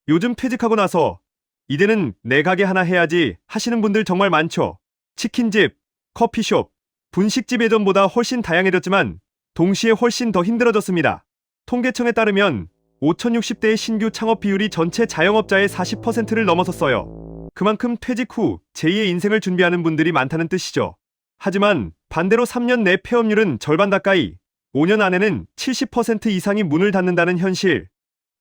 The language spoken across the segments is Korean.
요즘 퇴직하고 나서 이제는 내 가게 하나 해야지 하시는 분들 정말 많죠. 치킨집, 커피숍, 분식집 예전보다 훨씬 다양해졌지만 동시에 훨씬 더 힘들어졌습니다. 통계청에 따르면 5,060대의 신규 창업 비율이 전체 자영업자의 40%를 넘어섰어요. 그만큼 퇴직 후 제2의 인생을 준비하는 분들이 많다는 뜻이죠. 하지만 반대로 3년 내 폐업률은 절반 가까이, 5년 안에는 70% 이상이 문을 닫는다는 현실.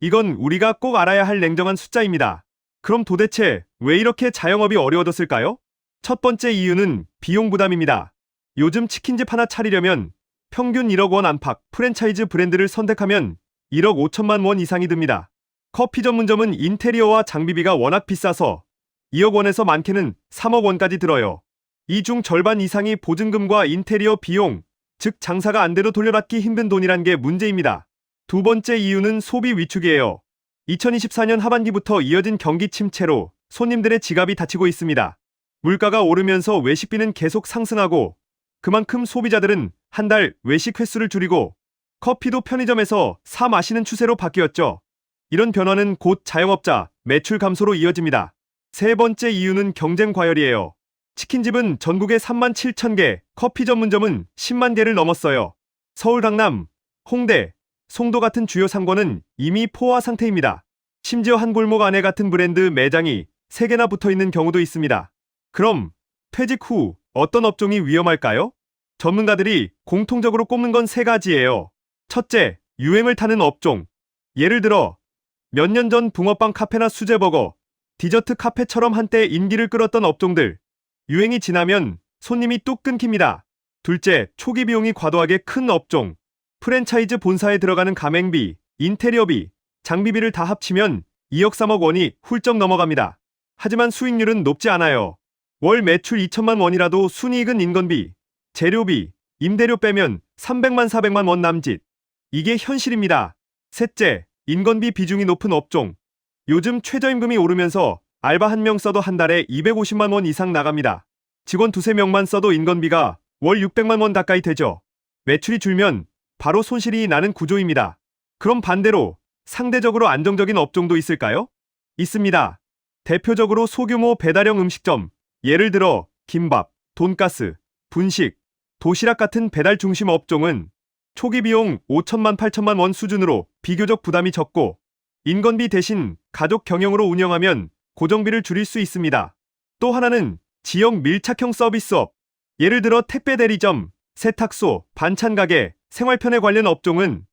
이건 우리가 꼭 알아야 할 냉정한 숫자입니다. 그럼 도대체 왜 이렇게 자영업이 어려워졌을까요? 첫 번째 이유는 비용 부담입니다. 요즘 치킨집 하나 차리려면 평균 1억 원 안팎, 프랜차이즈 브랜드를 선택하면 1억 5천만 원 이상이 듭니다. 커피 전문점은 인테리어와 장비비가 워낙 비싸서 2억 원에서 많게는 3억 원까지 들어요. 이 중 절반 이상이 보증금과 인테리어 비용, 즉 장사가 안 돼도 돌려받기 힘든 돈이란 게 문제입니다. 두 번째 이유는 소비 위축이에요. 2024년 하반기부터 이어진 경기 침체로 손님들의 지갑이 다치고 있습니다. 물가가 오르면서 외식비는 계속 상승하고 그만큼 소비자들은 한 달 외식 횟수를 줄이고 커피도 편의점에서 사 마시는 추세로 바뀌었죠. 이런 변화는 곧 자영업자 매출 감소로 이어집니다. 세 번째 이유는 경쟁 과열이에요. 치킨집은 전국에 3만 7천 개, 커피 전문점은 10만 개를 넘었어요. 서울, 강남, 홍대, 송도 같은 주요 상권은 이미 포화 상태입니다. 심지어 한 골목 안에 같은 브랜드 매장이 3개나 붙어 있는 경우도 있습니다. 그럼 퇴직 후 어떤 업종이 위험할까요? 전문가들이 공통적으로 꼽는 건 3가지예요. 첫째, 유행을 타는 업종. 예를 들어 몇 년 전 붕어빵 카페나 수제버거, 디저트 카페처럼 한때 인기를 끌었던 업종들. 유행이 지나면 손님이 뚝 끊깁니다. 둘째, 초기 비용이 과도하게 큰 업종. 프랜차이즈 본사에 들어가는 가맹비, 인테리어비, 장비비를 다 합치면 2억 3억 원이 훌쩍 넘어갑니다. 하지만 수익률은 높지 않아요. 월 매출 2천만 원이라도 순이익은 인건비, 재료비, 임대료 빼면 300만 400만 원 남짓. 이게 현실입니다. 셋째, 인건비 비중이 높은 업종. 요즘 최저임금이 오르면서 알바 한 명 써도 한 달에 250만 원 이상 나갑니다. 직원 2~3명만 써도 인건비가 월 600만 원 가까이 되죠. 매출이 줄면 바로 손실이 나는 구조입니다. 그럼 반대로 상대적으로 안정적인 업종도 있을까요? 있습니다. 대표적으로 소규모 배달형 음식점, 예를 들어 김밥, 돈가스, 분식, 도시락 같은 배달 중심 업종은 초기 비용 5천만 8천만 원 수준으로 비교적 부담이 적고 인건비 대신 가족 경영으로 운영하면 고정비를 줄일 수 있습니다. 또 하나는 지역 밀착형 서비스업, 예를 들어 택배 대리점, 세탁소, 반찬 가게, 생활편에 관련 업종은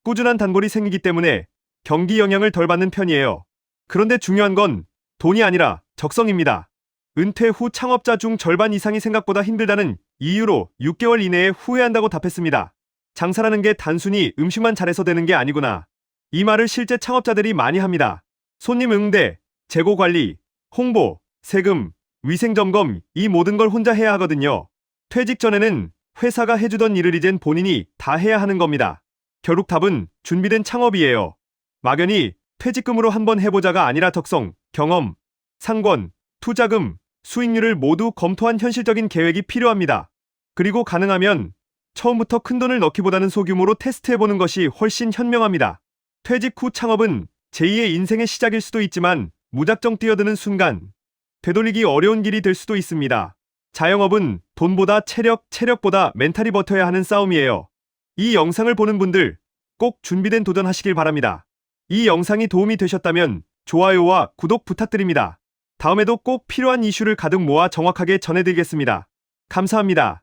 꾸준한 단골이 생기기 때문에 경기 영향을 덜 받는 편이에요. 그런데 중요한 건 돈이 아니라 적성입니다. 은퇴 후 창업자 중 절반 이상이 생각보다 힘들다는 이유로 6개월 이내에 후회한다고 답했습니다. 장사라는 게 단순히 음식만 잘해서 되는 게 아니구나. 이 말을 실제 창업자들이 많이 합니다. 손님 응대, 재고 관리, 홍보, 세금, 위생 점검, 이 모든 걸 혼자 해야 하거든요. 퇴직 전에는 회사가 해주던 일을 이젠 본인이 다 해야 하는 겁니다. 결국 답은 준비된 창업이에요. 막연히 퇴직금으로 한번 해보자가 아니라 적성, 경험, 상권, 투자금, 수익률을 모두 검토한 현실적인 계획이 필요합니다. 그리고 가능하면 처음부터 큰돈을 넣기보다는 소규모로 테스트해보는 것이 훨씬 현명합니다. 퇴직 후 창업은 제2의 인생의 시작일 수도 있지만 무작정 뛰어드는 순간 되돌리기 어려운 길이 될 수도 있습니다. 자영업은 돈보다 체력보다 멘탈이 버텨야 하는 싸움이에요. 이 영상을 보는 분들 꼭 준비된 도전하시길 바랍니다. 이 영상이 도움이 되셨다면 좋아요와 구독 부탁드립니다. 다음에도 꼭 필요한 이슈를 가득 모아 정확하게 전해드리겠습니다. 감사합니다.